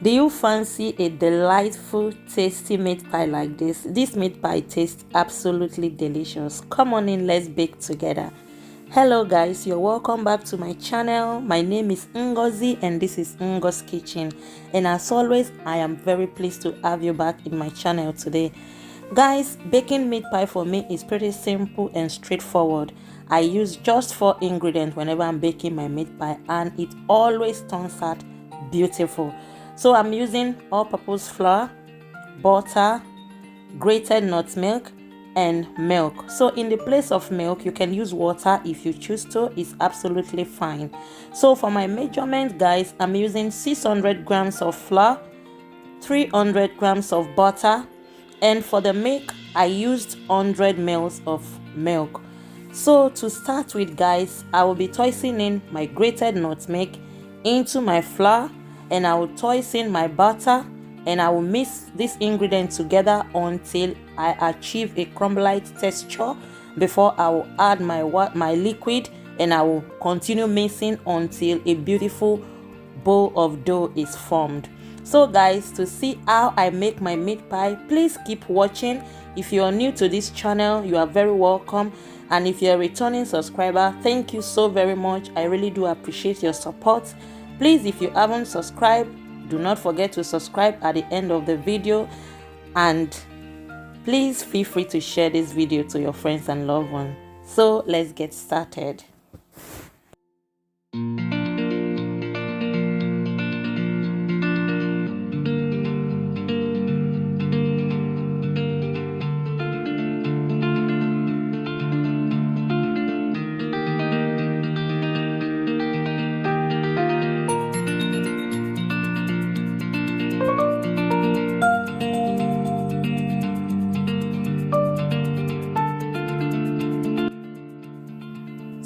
Do you fancy a delightful, tasty meat pie like this? This meat pie tastes absolutely delicious. Come on in, let's bake together. Hello guys, you're welcome back to my channel. My name is Ngozi and this is Ngo's Kitchen. And as always, I am very pleased to have you back in my channel today. Guys, baking meat pie for me is pretty simple and straightforward. I use just 4 ingredients whenever I'm baking my meat pie and it always turns out beautiful. So I'm using all-purpose flour, butter, grated nutmeg, and milk. So in the place of milk, you can use water if you choose to. It's absolutely fine. So for my measurement, guys, I'm using 600 grams of flour, 300 grams of butter, and for the milk, I used 100 ml of milk. So to start with, guys, I will be tossing in my grated nutmeg into my flour, and I will toss in my butter, and I will mix this ingredient together until I achieve a crumble-like texture before I will add my liquid, and I will continue mixing until a beautiful bowl of dough is formed. So guys, to see how I make my meat pie, please keep watching. If you are new to this channel, you are very welcome, and if you're a returning subscriber, thank you so very much. I really do appreciate your support. Please, if you haven't subscribed, do not forget to subscribe at the end of the video, and please feel free to share this video to your friends and loved ones. So let's get started.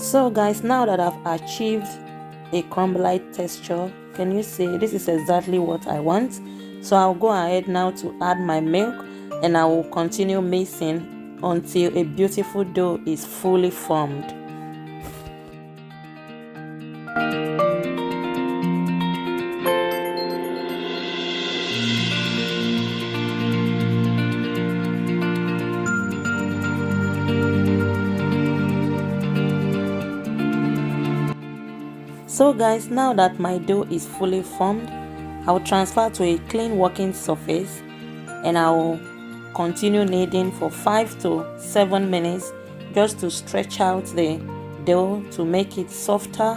So guys, now that I've achieved a crumble-like texture, can you see this is exactly what I want? So I'll go ahead now to add my milk, and I will continue mixing until a beautiful dough is fully formed. So guys, now that my dough is fully formed, I will transfer to a clean working surface, and I will continue kneading for 5 to 7 minutes just to stretch out the dough to make it softer,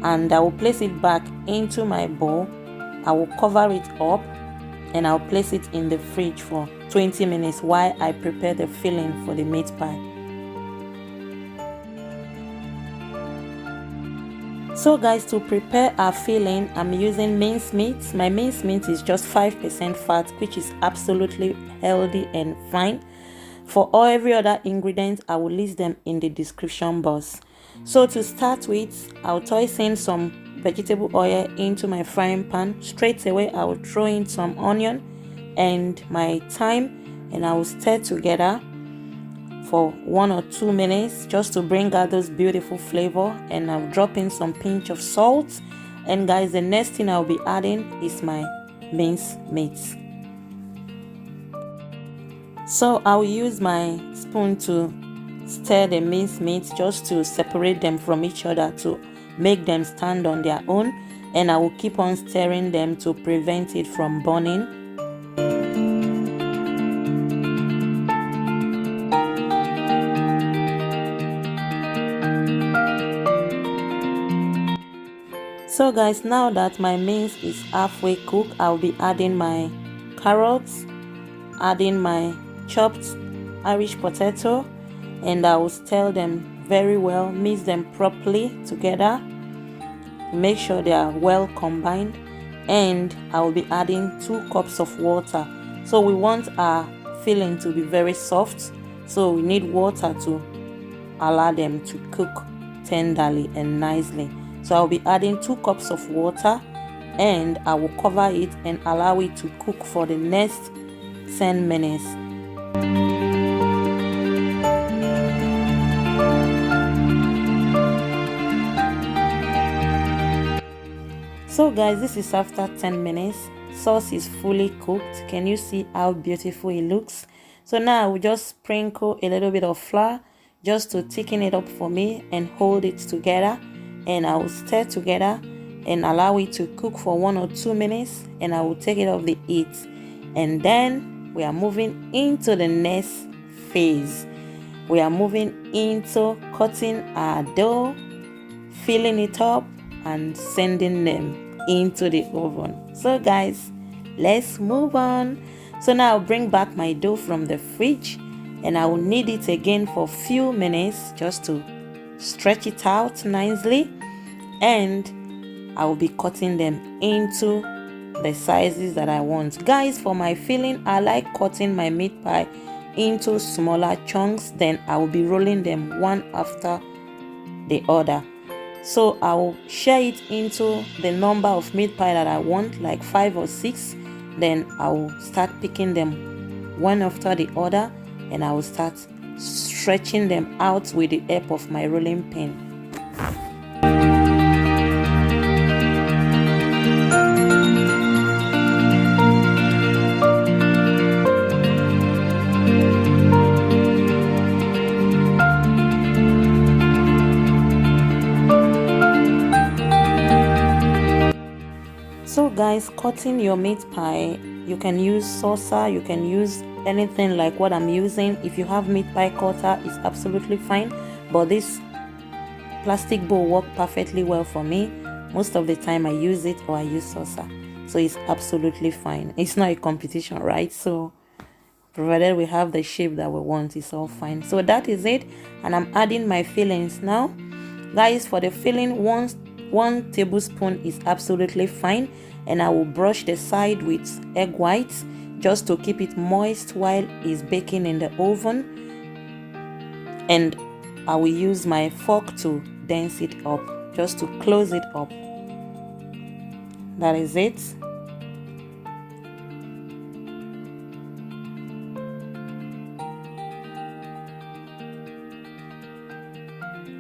and I will place it back into my bowl. I will cover it up and I'll place it in the fridge for 20 minutes while I prepare the filling for the meat pie. So guys, to prepare our filling, I'm using mince meat. My mince meat is just 5% fat, which is absolutely healthy and fine. For all every other ingredient, I will list them in the description box. So to start with, I'll toss in some vegetable oil into my frying pan. Straight away, I will throw in some onion and my thyme, and I will stir together for 1 or 2 minutes just to bring out those beautiful flavor, and I'll drop in some pinch of salt. And guys, the next thing I'll be adding is my mince meat. So I'll use my spoon to stir the mince meat just to separate them from each other to make them stand on their own, and I will keep on stirring them to prevent it from burning. So guys, now that my mince is halfway cooked, I'll be adding my carrots, adding my chopped Irish potato, and I will stir them very well, mix them properly together, make sure they are well combined, and I will be adding 2 cups of water. So we want our filling to be very soft, so we need water to allow them to cook tenderly and nicely. So I'll be adding 2 cups of water, and I will cover it and allow it to cook for the next 10 minutes. So So guys, this is after 10 minutes. Sauce is fully cooked. Can you see how beautiful it looks? So now I will just sprinkle a little bit of flour just to thicken it up for me and hold it together, and I will stir together and allow it to cook for 1 or 2 minutes, and I will take it off the heat. And then we are moving into the next phase. We are moving into cutting our dough, filling it up, and sending them into the oven. So guys, let's move on. So now I'll bring back my dough from the fridge, and I will knead it again for a few minutes just to stretch it out nicely, and I will be cutting them into the sizes that I want. Guys, for my filling, I like cutting my meat pie into smaller chunks, then I will be rolling them one after the other. So I will share it into the number of meat pie that I want, like 5 or 6. Then I will start picking them one after the other, and I will start stretching them out with the help of my rolling pin. So guys, cutting your meat pie, you can use saucer, you can use anything like what I'm using. If you have meat pie cutter, it's absolutely fine, but this plastic bowl worked perfectly well for me. Most of the time I use it, or I use saucer, so it's absolutely fine. It's not a competition, right? So provided we have the shape that we want, it's all fine. So that is it, and I'm adding my fillings now. Guys, for the filling, one tablespoon is absolutely fine, and I will brush the side with egg whites just to keep it moist while it's baking in the oven, and I will use my fork to dance it up, just to close it up. That is it.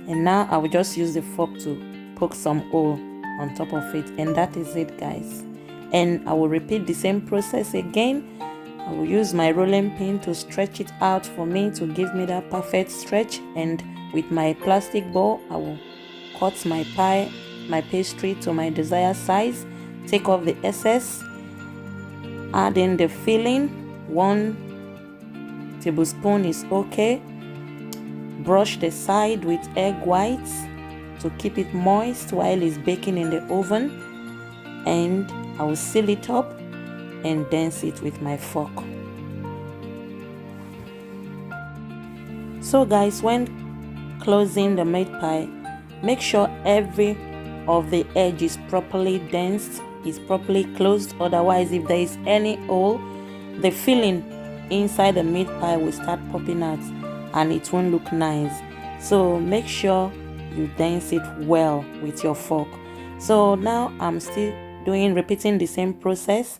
And now I will just use the fork to poke some hole on top of it, and that is it, guys. And I will repeat the same process again. I will use my rolling pin to stretch it out for me, to give me that perfect stretch, and with my plastic bowl I will cut my pie, my pastry to my desired size, take off the excess, add in the filling. 1 tablespoon is okay. Brush the side with egg whites to keep it moist while it's baking in the oven, and I will seal it up and dance it with my fork. So guys, when closing the meat pie, make sure every of the edge is properly danced, is properly closed. Otherwise, if there is any hole, the filling inside the meat pie will start popping out and it won't look nice. So make sure you dance it well with your fork. So now I'm still repeating the same process,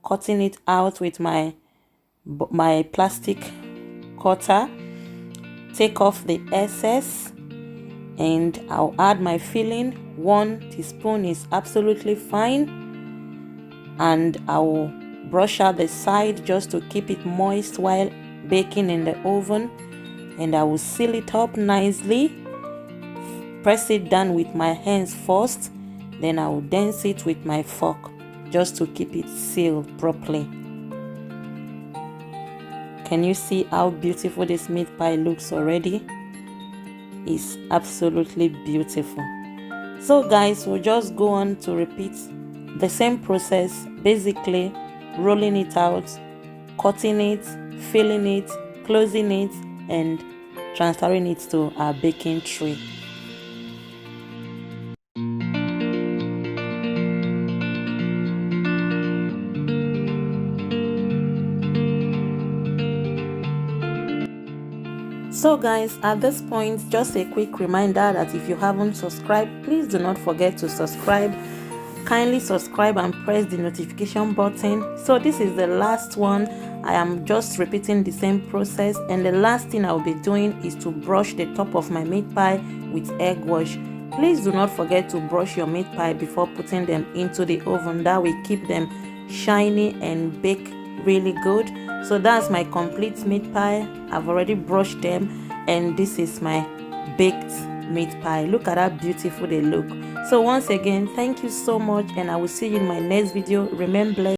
cutting it out with my plastic cutter. Take off the excess, and I'll add my filling. 1 teaspoon is absolutely fine, and I will brush out the side just to keep it moist while baking in the oven, and I will seal it up nicely. Press it down with my hands first, then I will dance it with my fork just to keep it sealed properly. Can you see how beautiful this meat pie looks already? It's absolutely beautiful. So guys, we'll just go on to repeat the same process, basically rolling it out, cutting it, filling it, closing it, and transferring it to our baking tray. So guys, at this point, just a quick reminder that if you haven't subscribed, please do not forget to subscribe. Kindly subscribe and press the notification button. So this is the last one. I am just repeating the same process, and the last thing I'll be doing is to brush the top of my meat pie with egg wash Please do not forget to brush your meat pie before putting them into the oven. That will keep them shiny and bake really good. So that's my complete meat pie. I've already brushed them, and this is my baked meat pie. Look at how beautiful they look. So once again, thank you so much, and I will see you in my next video. Remain blessed.